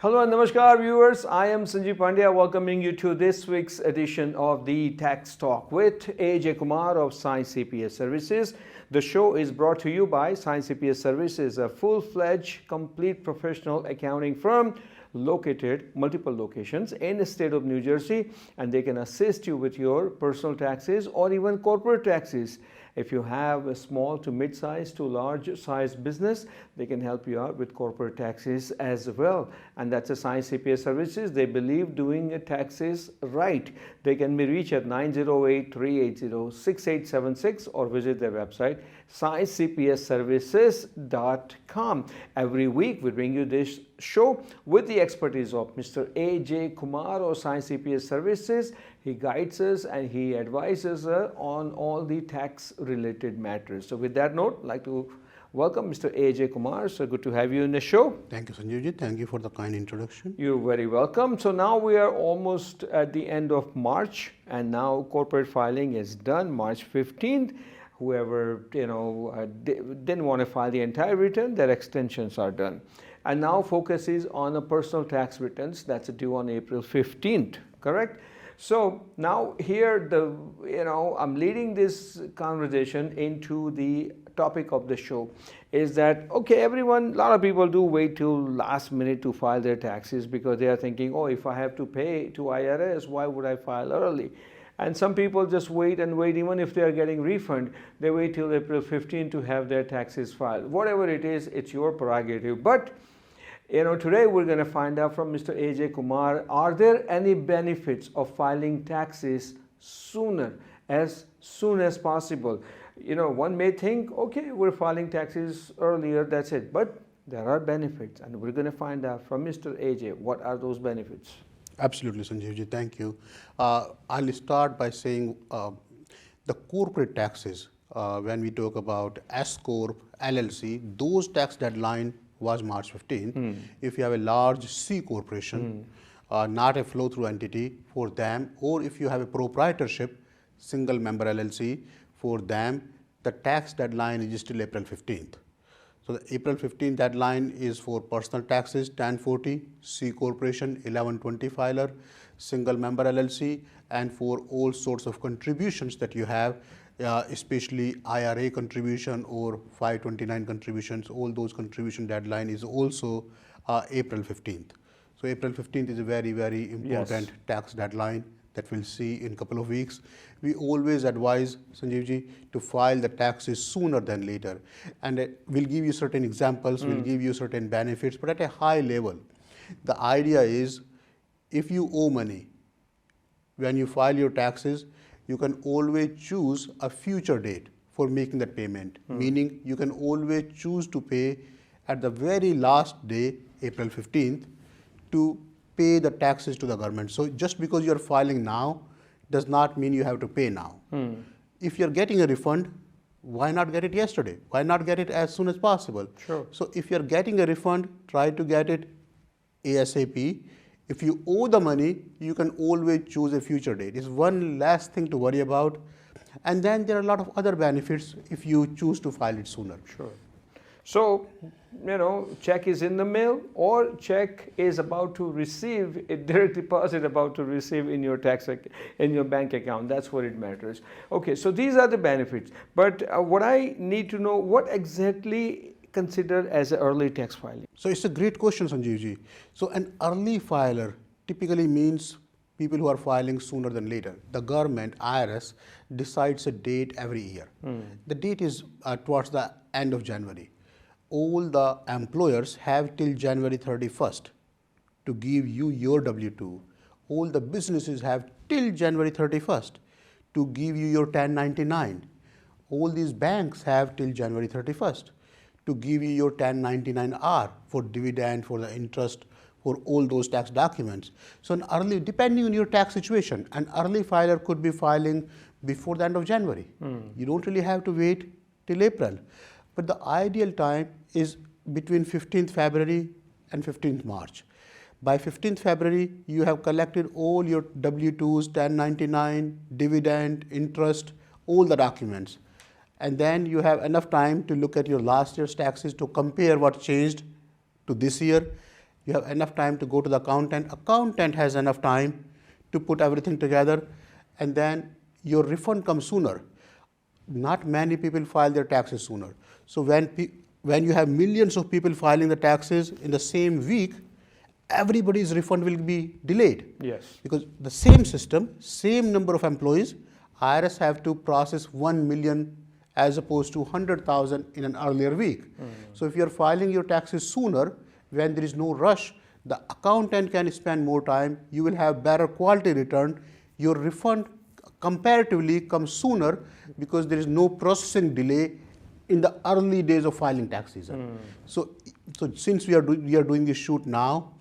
Hello and namaskar viewers. I am Sanjeev Pandya welcoming you to this week's edition of the Tax Talk with AJ Kumar of Science CPS Services. The show is brought to you by Science CPS Services, a full-fledged, complete professional accounting firm located multiple locations in the state of New Jersey, and they can assist you with your personal taxes or even corporate taxes. If you have a small to mid-sized to large-sized business, they can help you out with corporate taxes as well. And that's a Science CPS Services. They believe doing taxes right. They can be reached at 908-380-6876 or visit their website, sciencecpsservices.com. Every week, we bring you this show with the expertise of Mr. AJ Kumar of Science CPS Services. He guides us and he advises us on all the tax related matters. So with that note, I'd like to welcome Mr. AJ Kumar. So good to have you in the show. Thank you, Sanjeevji. Thank you for the kind introduction. You're very welcome. So now we are almost at the end of March, and now corporate filing is done March 15th. Whoever didn't want to file the entire return, their extensions are done. And now focus is on the personal tax returns that's due on April 15th, correct? So now here I'm leading this conversation into the topic of the show is that, okay, a lot of people do wait till last minute to file their taxes because they are thinking, oh, if I have to pay to IRS, why would I file early? And some people just wait and wait, even if they are getting refund, they wait till April 15 to have their taxes filed. Whatever it is, it's your prerogative. But today we're going to find out from Mr. AJ Kumar, are there any benefits of filing taxes soon as possible? One may think, okay, we're filing taxes earlier, that's it. But there are benefits, and we're going to find out from Mr. AJ, what are those benefits? Absolutely, Sanjeevji. Thank you. I'll start by saying the corporate taxes, when we talk about S Corp, LLC, those tax deadline was March 15. If you have a large C corporation, not a flow-through entity for them, or if you have a proprietorship, single member LLC, for them, the tax deadline is still April 15th. So the April 15th deadline is for personal taxes 1040, C corporation 1120 filer, single member LLC, and for all sorts of contributions that you have, especially IRA contribution or 529 contributions, all those contribution deadline is also April 15th. So April 15th is a very, very important tax deadline that we'll see in a couple of weeks. We always advise, Sanjeevji, to file the taxes sooner than later. And we'll give you certain examples, we'll give you certain benefits, but at a high level. The idea is, if you owe money, when you file your taxes, you can always choose a future date for making that payment. Meaning, you can always choose to pay at the very last day, April 15th, to pay the taxes to the government. So just because you're filing now does not mean you have to pay now. If you're getting a refund, why not get it yesterday? Why not get it as soon as possible? Sure. So if you're getting a refund, try to get it ASAP. If you owe the money, you can always choose a future date. It's one last thing to worry about. And then there are a lot of other benefits if you choose to file it sooner. Sure. So, check is in the mail or check is about to receive, a direct deposit about to receive in your in your bank account. That's what it matters. Okay, so these are the benefits. But what I need to know, what exactly considered as an early tax filing? So it's a great question, Sanjeevji. So an early filer typically means people who are filing sooner than later. The government, IRS, decides a date every year. The date is towards the end of January. All the employers have till January 31st to give you your W-2. All the businesses have till January 31st to give you your 1099. All these banks have till January 31st to give you your 1099-R for dividend, for the interest, for all those tax documents. So depending on your tax situation, an early filer could be filing before the end of January. You don't really have to wait till April. But the ideal time is between 15th February and 15th March. By 15th February, you have collected all your W-2s, 1099, dividend, interest, all the documents. And then you have enough time to look at your last year's taxes to compare what changed to this year. You have enough time to go to the accountant. Accountant has enough time to put everything together, and then your refund comes sooner. Not many people file their taxes sooner. So when you have millions of people filing the taxes in the same week, everybody's refund will be delayed. Yes. Because the same system, same number of employees, IRS have to process 1 million as opposed to 100,000 in an earlier week. So if you're filing your taxes sooner, when there is no rush, the accountant can spend more time, you will have better quality return, your refund comparatively comes sooner because there is no processing delay in the early days of filing tax season. So since we are doing this shoot now,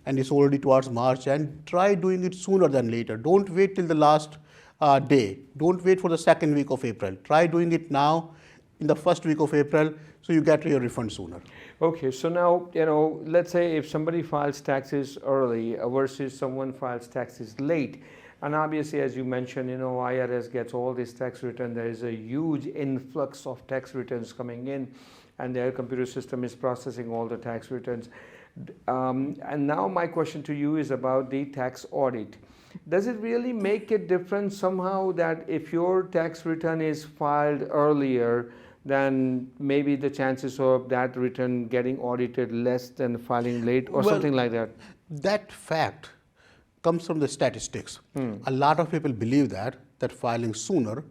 and it's already towards March, and try doing it sooner than later. Don't wait till the last day. Don't wait for the second week of April. Try doing it now in the first week of April so you get your refund sooner. Okay, so now, let's say if somebody files taxes early versus someone files taxes late, and obviously, as you mentioned, IRS gets all this tax return. There is a huge influx of tax returns coming in, and their computer system is processing all the tax returns. And now my question to you is about the tax audit. Does it really make a difference somehow that if your tax return is filed earlier, then maybe the chances of that return getting audited less than filing late or something like that? That fact comes from the statistics. A lot of people believe that filing sooner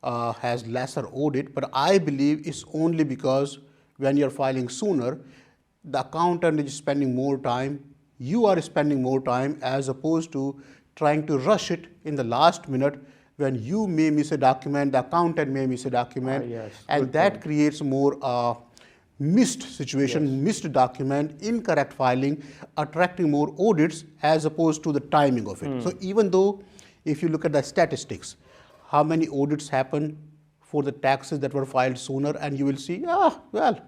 has lesser audit, but I believe it's only because when you're filing sooner, the accountant is spending more time, you are spending more time as opposed to trying to rush it in the last minute when you may miss a document, the accountant may miss a document, Yes, and that creates more missed situation, Yes. missed document, incorrect filing, attracting more audits as opposed to the timing of it. So even though if you look at the statistics, how many audits happen for the taxes that were filed sooner, and you will see, well,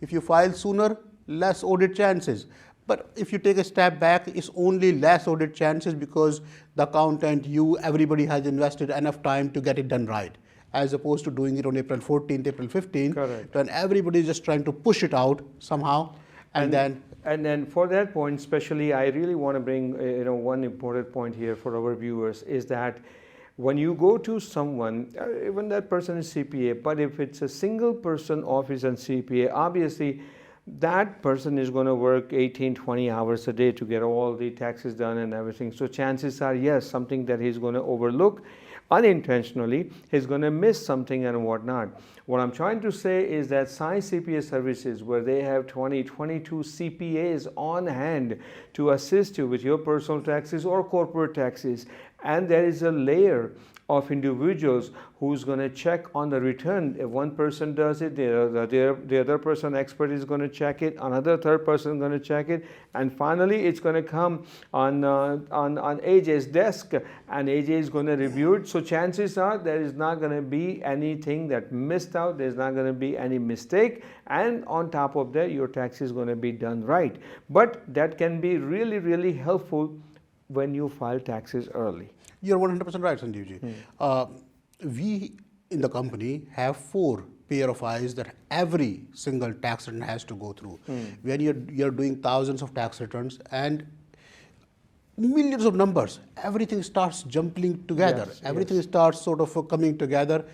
if you file sooner, less audit chances. But if you take a step back, it's only less audit chances because the accountant, everybody has invested enough time to get it done right, as opposed to doing it on April 14th, April 15th, Correct. when everybody is just trying to push it out somehow, and then for that point, especially, I really want to bring one important point here for our viewers is that when you go to someone, even that person is CPA, but if it's a single person office and CPA, obviously that person is going to work 18, 20 hours a day to get all the taxes done and everything. So chances are, yes, something that he's going to overlook unintentionally, he's going to miss something and whatnot. What I'm trying to say is that Sai CPA Services, where they have 22 CPAs on hand to assist you with your personal taxes or corporate taxes, and there is a layer of individuals who's going to check on the return. If one person does it, the other person expert is going to check it, another third person is going to check it, and finally it's going to come on AJ's desk, and AJ is going to review it. So chances are there is not going to be anything that missed out, there's not going to be any mistake, and on top of that your tax is going to be done right. But that can be really, really helpful when you file taxes early. You're 100% right, Sanjeevji. We in the company have 4 pair of eyes that every single tax return has to go through. When you're doing thousands of tax returns and millions of numbers, everything starts jumbling together. Yes, Everything starts sort of coming together.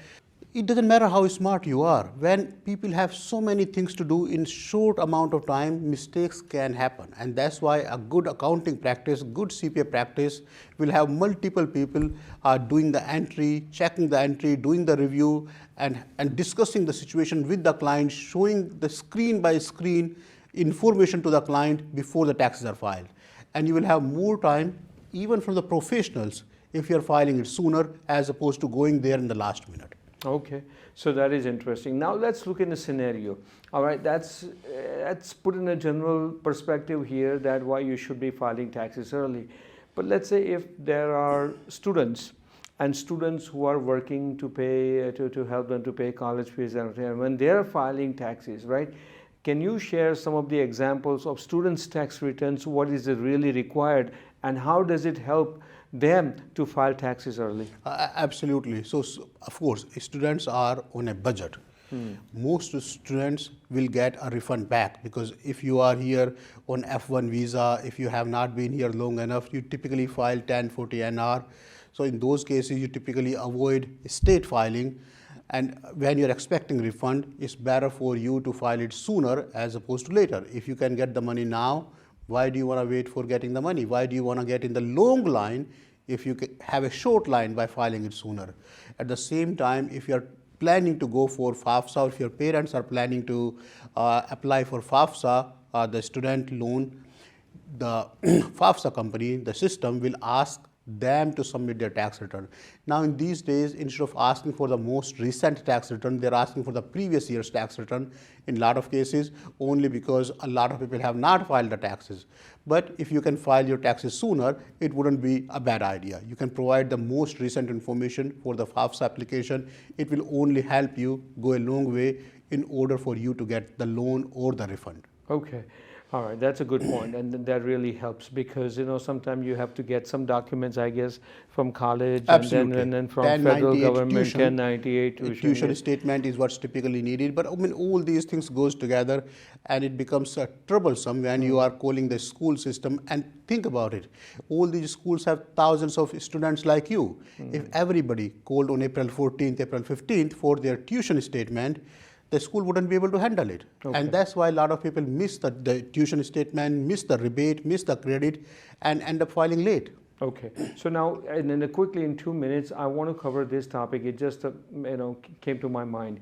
It doesn't matter how smart you are. When people have so many things to do in short amount of time, mistakes can happen. And that's why a good accounting practice, good CPA practice will have multiple people doing the entry, checking the entry, doing the review, and discussing the situation with the client, showing the screen by screen information to the client before the taxes are filed. And you will have more time, even from the professionals, if you're filing it sooner as opposed to going there in the last minute. Okay, so that is interesting. Now let's look in a scenario. All right, that's put in a general perspective here that why you should be filing taxes early. But let's say if there are students who are working to pay to help them to pay college fees and when they are filing taxes, right? Can you share some of the examples of students' tax returns? What is really required, and how does it help them to file taxes early? Absolutely. So, of course, students are on a budget. Most students will get a refund back, because if you are here on F1 visa, if you have not been here long enough, you typically file 1040 NR. So in those cases, you typically avoid state filing. And when you're expecting refund, it's better for you to file it sooner as opposed to later. If you can get the money now, why do you want to wait for getting the money? Why do you want to get in the long line if you have a short line by filing it sooner? At the same time, if you're planning to go for FAFSA, or if your parents are planning to apply for FAFSA, the student loan, the FAFSA company, the system will ask them to submit their tax return. Now in these days, instead of asking for the most recent tax return, they're asking for the previous year's tax return in a lot of cases, only because a lot of people have not filed the taxes. But if you can file your taxes sooner, it wouldn't be a bad idea. You can provide the most recent information for the FAFSA application. It will only help you go a long way in order for you to get the loan or the refund. Okay. All right, that's a good point, and that really helps, because sometimes you have to get some documents, I guess, from college. Absolutely. And then from federal 1098 government, tuition. 1098 tuition. Tuition yes. statement is what's typically needed, but I mean all these things goes together, and it becomes troublesome when you are calling the school system. And think about it, all these schools have thousands of students like you. If everybody called on April 14th, April 15th for their tuition statement, the school wouldn't be able to handle it. Okay. And that's why a lot of people miss the tuition statement, miss the rebate, miss the credit, and end up filing late. Okay, so now, and then quickly in 2 minutes, I want to cover this topic. It just, came to my mind.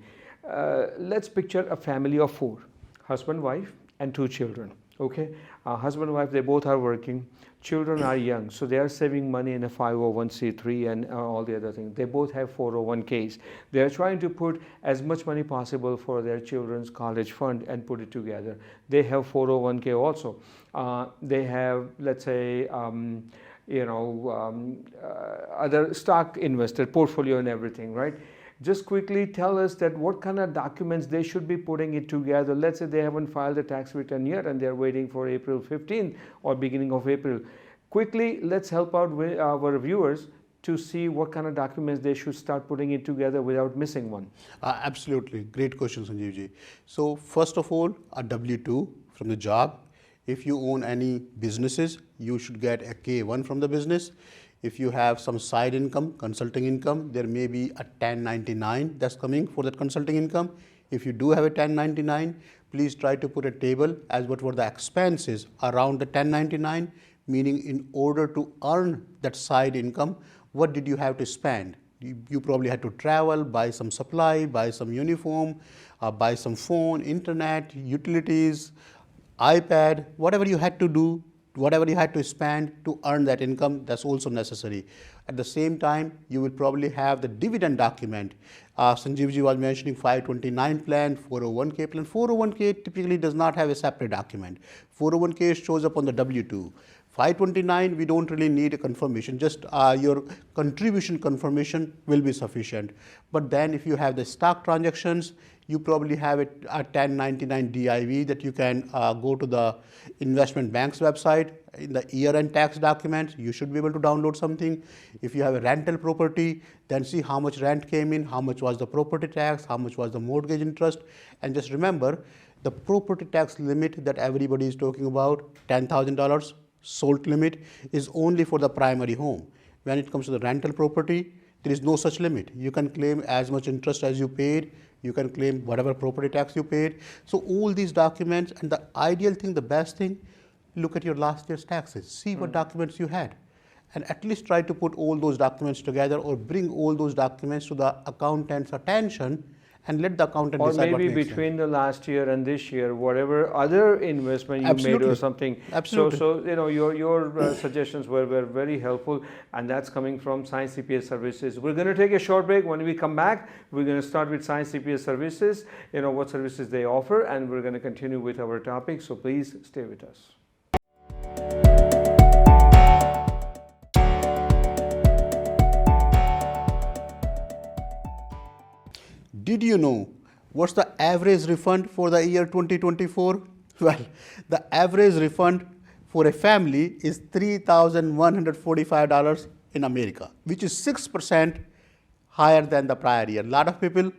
Let's picture a family of 4, husband, wife, and 2 children. Okay, husband and wife, they both are working. Children are young, so they are saving money in a 501c3 and all the other things. They both have 401ks. They are trying to put as much money possible for their children's college fund and put it together. They have 401k also. They have, let's say, other stock invested portfolio and everything, right? Just quickly tell us that what kind of documents they should be putting it together. Let's say they haven't filed the tax return yet and they're waiting for April 15th or beginning of April. Quickly, let's help out with our viewers to see what kind of documents they should start putting it together without missing one. Absolutely. Great question, Sanjeevji. So first of all, a W-2 from the job. If you own any businesses, you should get a K-1 from the business. If you have some side income, consulting income, there may be a 1099 that's coming for that consulting income. If you do have a 1099, please try to put a table as what were the expenses around the 1099, meaning in order to earn that side income, what did you have to spend? You probably had to travel, buy some supply, buy some uniform, buy some phone, internet, utilities, iPad, whatever you had to do, whatever you had to spend to earn that income, that's also necessary. At the same time, you will probably have the dividend document. Sanjeevji was mentioning 529 plan, 401k plan. 401k typically does not have a separate document. 401k shows up on the W-2. 529, we don't really need a confirmation, just your contribution confirmation will be sufficient. But then if you have the stock transactions, you probably have a 1099 DIV that you can go to the investment bank's website. In the year-end tax document, you should be able to download something. If you have a rental property, then see how much rent came in, how much was the property tax, how much was the mortgage interest. And just remember, the property tax limit that everybody is talking about, $10,000 SALT limit, is only for the primary home. When it comes to the rental property, there is no such limit. You can claim as much interest as you paid. You can claim whatever property tax you paid. So all these documents, and the ideal thing, the best thing, look at your last year's taxes, see what documents you had, and at least try to put all those documents together, or bring all those documents to the accountant's attention and let the accountant or decide what maybe makes between sense. the last year and this year, whatever other investment you made Absolutely. or something. Absolutely. So your suggestions were very helpful, and that's coming from Science CPA Services. We're going to take a short break. When we come back, we're going to start with Science CPA Services, what services they offer, and we're going to continue with our topic. So please stay with us. Did you know what's the average refund for the year 2024? Well, the average refund for a family is $3,145 in America, which is 6% higher than the prior year. A lot of people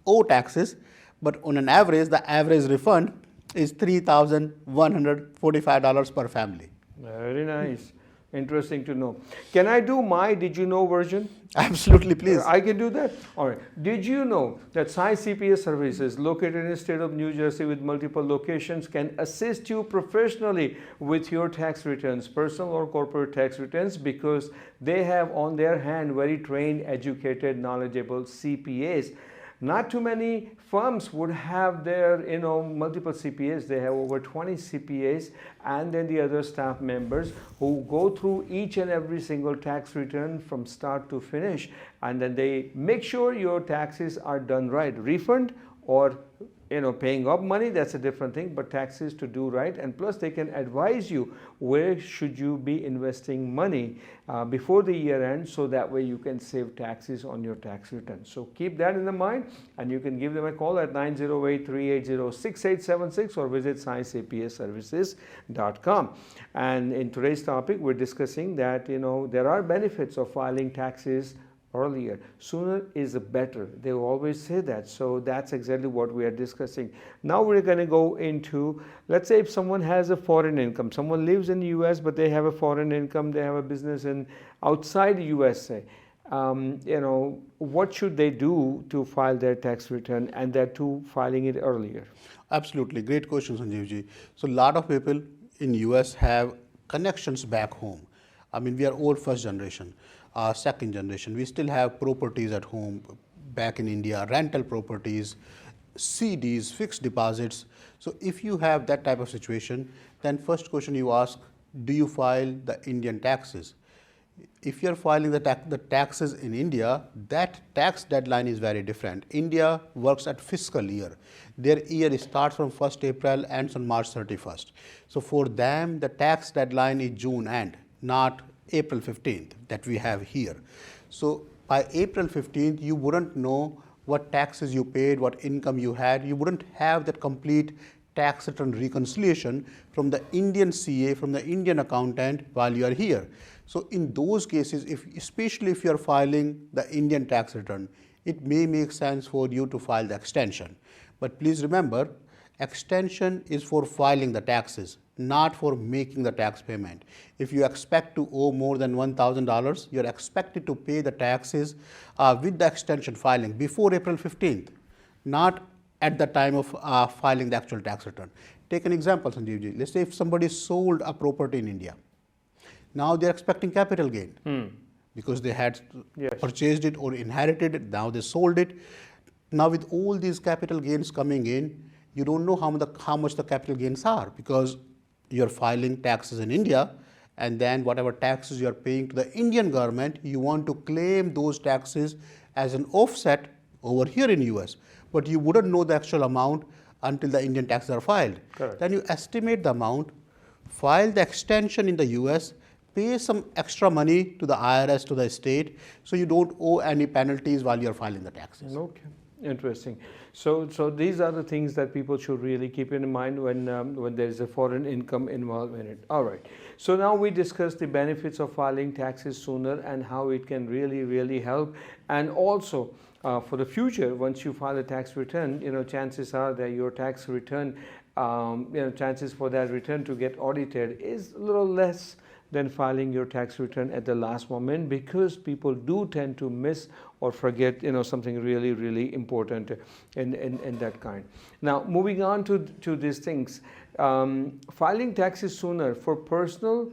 owe taxes, But on an average, the average refund is $3,145 per family. Very nice. Interesting to know. Can I do my did you know version? Absolutely, please. I can do that? All right. Did you know that Sai CPA Services, located in the state of New Jersey with multiple locations, can assist you professionally with your tax returns, personal or corporate tax returns, because they have on their hand very trained, educated, knowledgeable CPAs. Not too many firms would have their, multiple CPAs. They have over 20 CPAs and then the other staff members who go through each and every single tax return from start to finish. And then they make sure your taxes are done right. Refund or paying up money, that's a different thing, but taxes to do right. And plus they can advise you where should you be investing money before the year end, so that way you can save taxes on your tax return. So keep that in the mind, and you can give them a call at 908-380-6876 or visit sciencpaservices.com. And in today's topic, we're discussing that there are benefits of filing taxes earlier. Sooner is better. They always say that. So that's exactly what we are discussing. Now we're going to go into, let's say if someone has a foreign income, someone lives in the US but they have a foreign income, they have a business in outside the USA. What should they do to file their tax return, and that too filing it earlier? Absolutely. Great question, Sanjeevji. So a lot of people in US have connections back home. I mean, we are all first generation. Second generation, we still have properties at home back in India, rental properties, CDs, fixed deposits. So if you have that type of situation, then first question you ask, do you file the Indian taxes? If you're filing the taxes in India, that tax deadline is very different. India works at fiscal year. Their year starts from 1st April, ends on March 31st. So for them, the tax deadline is June end, not April 15th that we have here. So by April 15th, you wouldn't know what taxes you paid, what income you had. You wouldn't have that complete tax return reconciliation from the Indian CA, from the Indian accountant while you are here. So in those cases, especially if you are filing the Indian tax return, it may make sense for you to file the extension. But please remember, extension is for filing the taxes, not for making the tax payment. If you expect to owe more than $1,000, you're expected to pay the taxes with the extension filing before April 15th, not at the time of filing the actual tax return. Take an example, Sanjeevji. Let's say if somebody sold a property in India. Now they're expecting capital gain because they had purchased it or inherited it. Now they sold it. Now with all these capital gains coming in, you don't know how much the capital gains are, because you're filing taxes in India, and then whatever taxes you're paying to the Indian government, you want to claim those taxes as an offset over here in US. But you wouldn't know the actual amount until the Indian taxes are filed. Correct. Then you estimate the amount, file the extension in the US, pay some extra money to the IRS, to the state, so you don't owe any penalties while you're filing the taxes. Okay. Interesting. So these are the things that people should really keep in mind when there is a foreign income involved in it. All right. So now we discussed the benefits of filing taxes sooner and how it can really help. And also for the future, once you file a tax return, chances are that your tax return, chances for that return to get audited is a little less than filing your tax return at the last moment, because people do tend to miss or forget something really important in that kind. Now moving on to these things, filing taxes sooner for personal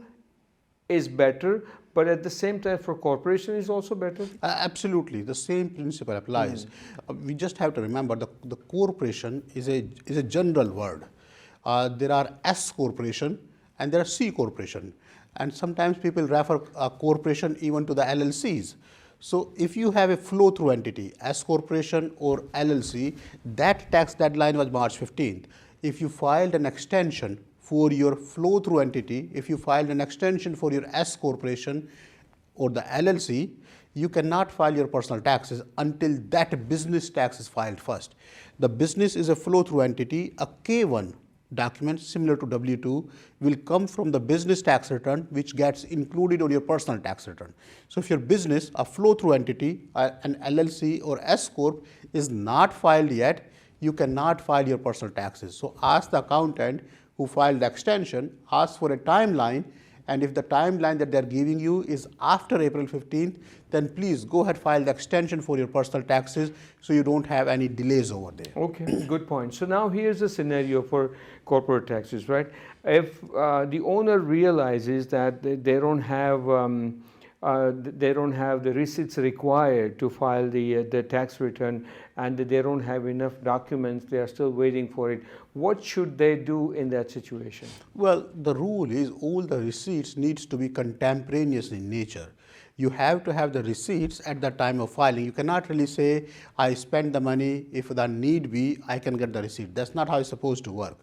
is better, but at the same time for corporation is also better? Absolutely, the same principle applies. We just have to remember the corporation is a general word. There are S corporation and there are C corporation. And sometimes people refer a corporation even to the LLCs. So if you have a flow-through entity, S corporation or LLC, that tax deadline was March 15th. If you filed an extension for your flow-through entity, if you filed an extension for your S corporation or the LLC, you cannot file your personal taxes until that business tax is filed first. The business is a flow-through entity. A K1 document similar to W2 will come from the business tax return, which gets included on your personal tax return. So if your business, a flow-through entity, an LLC or S Corp is not filed yet, you cannot file your personal taxes. So ask the accountant who filed the extension, ask for a timeline, and if the timeline that they're giving you is after April 15th, then please go ahead, file the extension for your personal taxes so you don't have any delays over there. Okay, good point. So now here's a scenario for corporate taxes, right? If the owner realizes that they don't have the receipts required to file the tax return, and they don't have enough documents, they are still waiting for it. What should they do in that situation? Well, the rule is all the receipts needs to be contemporaneous in nature. You have to have the receipts at the time of filing. You cannot really say, I spent the money, if the need be, I can get the receipt. That's not how it's supposed to work.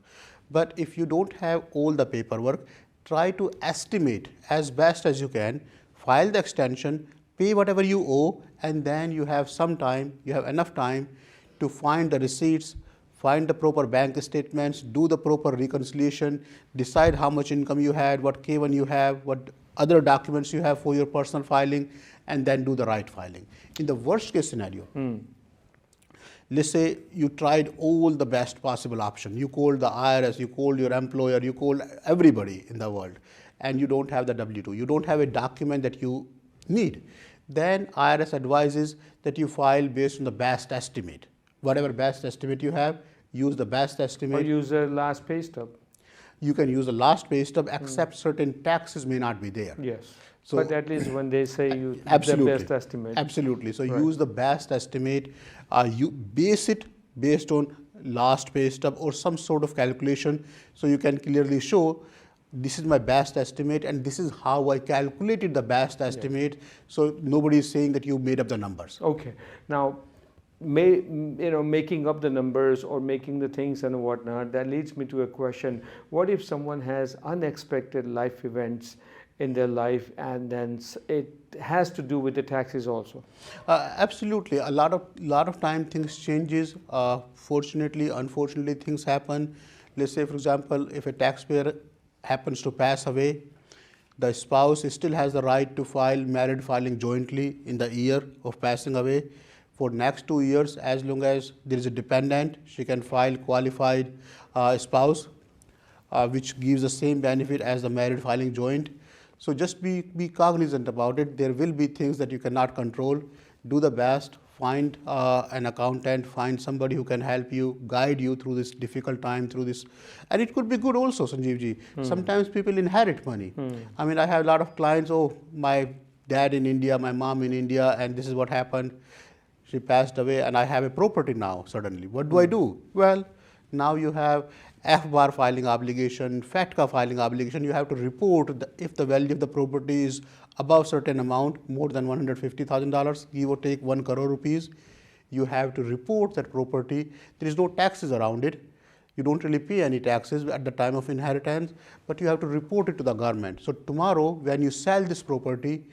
But if you don't have all the paperwork, try to estimate as best as you can, file the extension, pay whatever you owe, and then you have some time, you have enough time to find the receipts, find the proper bank statements, do the proper reconciliation, decide how much income you had, what K1 you have, what other documents you have for your personal filing, and then do the right filing. In the worst case scenario, let's say you tried all the best possible option. You called the IRS, you called your employer, you called everybody in the world, and you don't have the W-2. You don't have a document that you need. Then IRS advises that you file based on the best estimate. Whatever best estimate you have, use the best estimate. Or use a last pay stub. You can use the last pay stub, except certain taxes may not be there. Yes. So- but at least when they say you Absolutely. the best estimate. Absolutely. So Right. use the best estimate. You base it based on last pay stub or some sort of calculation, so you can clearly show this is my best estimate and this is how I calculated the best estimate. So nobody is saying that you made up the numbers. Okay. Now, making up the numbers or making the things and whatnot, that leads me to a question. What if someone has unexpected life events in their life, and then it has to do with the taxes also? Absolutely. A lot of time things changes. Fortunately, unfortunately, things happen. Let's say, for example, if a taxpayer happens to pass away, the spouse still has the right to file married filing jointly in the year of passing away. For next 2 years, as long as there is a dependent, she can file qualified spouse, which gives the same benefit as the married filing joint. So just be cognizant about it. There will be things that you cannot control. Do the best. Find an accountant, find somebody who can help you, guide you through this difficult time, through this. And it could be good also, Sanjeev ji. Sometimes people inherit money. I mean, I have a lot of clients, oh, my dad in India, my mom in India, and this is what happened. She passed away and I have a property now suddenly. What do I do? Well, now you have FBAR filing obligation, FATCA filing obligation. You have to report if the value of the property is above certain amount, more than $150,000, give or take 1 crore rupees. You have to report that property. There is no taxes around it. You don't really pay any taxes at the time of inheritance, but you have to report it to the government. So tomorrow, when you sell this property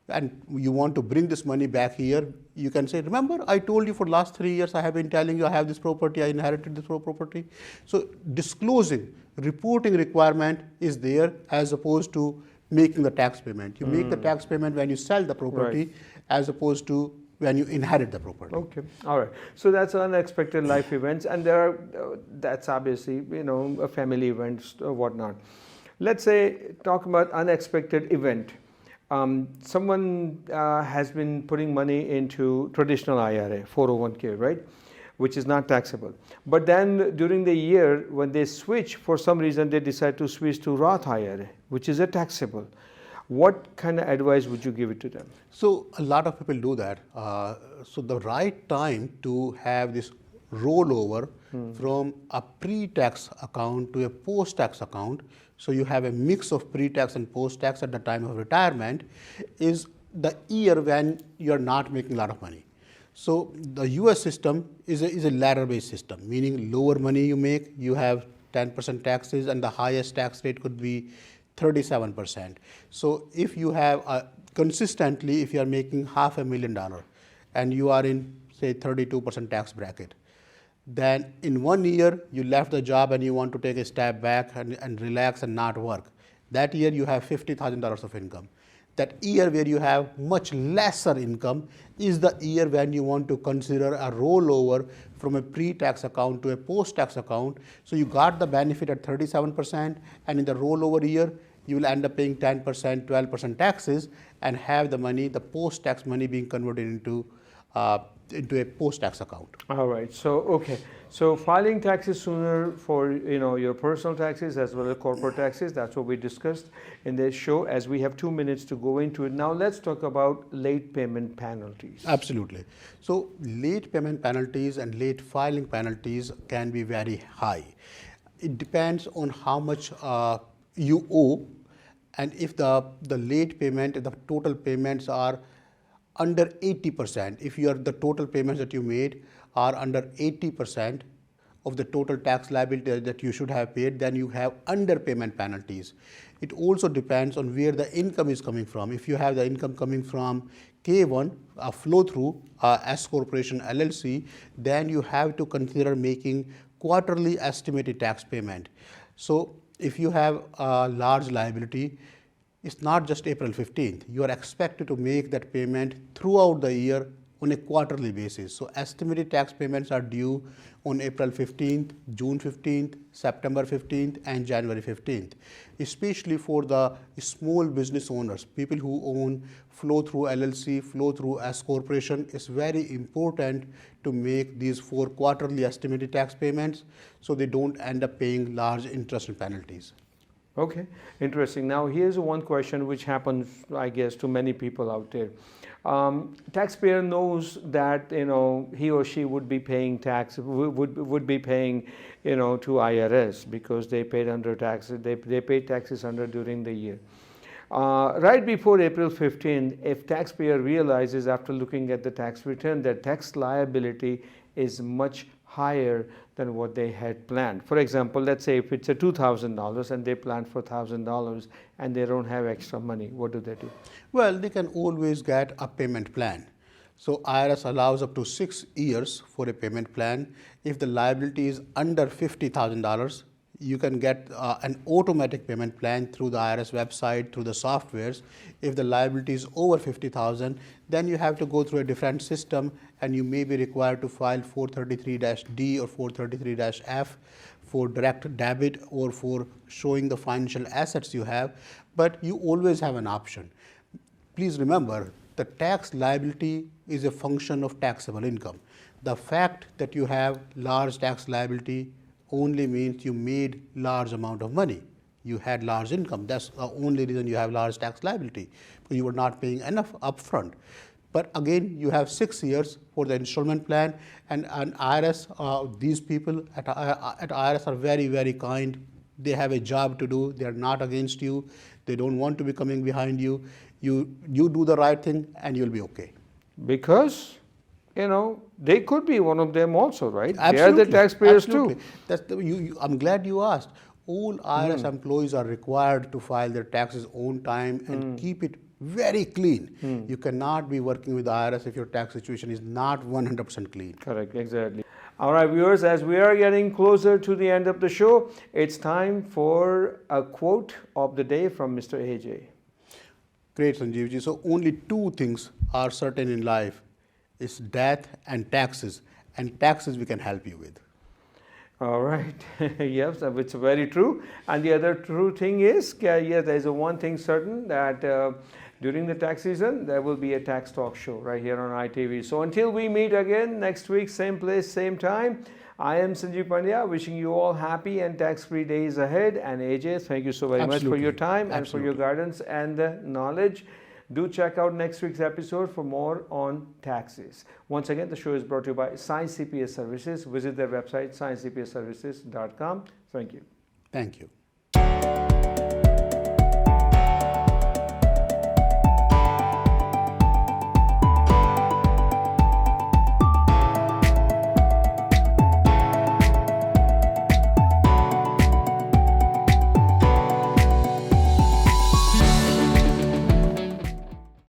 and you want to bring this money back here, you can say, remember, I told you for the last 3 years, I have been telling you I have this property, I inherited this property. So disclosing, reporting requirement is there as opposed to making the tax payment. You make the tax payment when you sell the property as opposed to when you inherit the property. Okay, all right. So that's unexpected life events, and there are that's obviously a family events or whatnot. Let's say talk about unexpected event. Someone has been putting money into traditional IRA, 401k, right, which is not taxable. But then during the year, when they switch, for some reason they decide to switch to Roth IRA, which is a taxable. What kind of advice would you give it to them? So a lot of people do that. So the right time to have this rollover from a pre-tax account to a post-tax account, so you have a mix of pre-tax and post-tax at the time of retirement, is the year when you are not making a lot of money. So the US system is a ladder-based system, meaning lower money you make, you have 10% taxes, and the highest tax rate could be 37%. So if you have consistently, if you are making $500,000 and you are in, say, 32% tax bracket, then in 1 year you left the job and you want to take a step back and relax and not work. That year you have $50,000 of income. that year where you have much lesser income is the year when you want to consider a rollover from a pre-tax account to a post-tax account. So you got the benefit at 37%, and in the rollover year, you will end up paying 10%, 12% taxes, and have the money, the post-tax money, being converted into a post-tax account. All right. So okay. So filing taxes sooner for your personal taxes as well as corporate taxes. That's what we discussed in this show. As we have 2 minutes to go into it now, let's talk about late payment penalties. Absolutely. So late payment penalties and late filing penalties can be very high. It depends on how much you owe, and if the late payment, the total payments are under 80%, if the total payments that you made are under 80% of the total tax liability that you should have paid, then you have underpayment penalties. It also depends on where the income is coming from. If you have the income coming from K1, a flow-through, S Corporation LLC, then you have to consider making quarterly estimated tax payment. So if you have a large liability, it's not just April 15th. You are expected to make that payment throughout the year on a quarterly basis. So estimated tax payments are due on April 15th, June 15th, September 15th, and January 15th. Especially for the small business owners, people who own flow-through LLC, flow-through S Corporation, it's very important to make these 4 quarterly estimated tax payments so they don't end up paying large interest and penalties. Okay, interesting. Now here's one question which happens, I guess, to many people out there. Taxpayer knows that he or she would be paying tax, would be paying to IRS because they paid under taxes. They paid taxes under during the year. Right before April 15th, if taxpayer realizes after looking at the tax return that tax liability is much higher than what they had planned. For example, let's say if it's a $2,000 and they planned for $1,000 and they don't have extra money, what do they do? Well, they can always get a payment plan. So IRS allows up to 6 years for a payment plan. If the liability is under $50,000, you can get an automatic payment plan through the IRS website, through the softwares. If the liability is over 50,000, then you have to go through a different system, and you may be required to file 433-D or 433-F for direct debit or for showing the financial assets you have, but you always have an option. Please remember, the tax liability is a function of taxable income. The fact that you have large tax liability only means you made large amount of money. You had large income. That's the only reason you have large tax liability, because you were not paying enough upfront. But again, you have 6 years for the installment plan, and IRS, these people at IRS are very, very kind. They have a job to do. They are not against you. They don't want to be coming behind you. You do the right thing and you'll be okay. Because they could be one of them also, right? Absolutely. They are the taxpayers Absolutely. too. I'm glad you asked. All IRS employees are required to file their taxes on time and keep it very clean. You cannot be working with IRS if your tax situation is not 100% clean. Correct, exactly. All right, viewers, as we are getting closer to the end of the show, it's time for a quote of the day from Mr. AJ. Great, Sanjeevji. So only 2 things are certain in life. It's death and taxes we can help you with. All right. Yes, it's very true. And the other true thing is, yes, there is one thing certain, that during the tax season, there will be a tax talk show right here on ITV. So until we meet again next week, same place, same time, I am Sanjeev Pandya, wishing you all happy and tax-free days ahead. And AJ, thank you so very much for your time and for your guidance and knowledge. Do check out next week's episode for more on taxes. Once again, the show is brought to you by Science CPA Services. Visit their website, sciencecpaservices.com. Thank you. Thank you.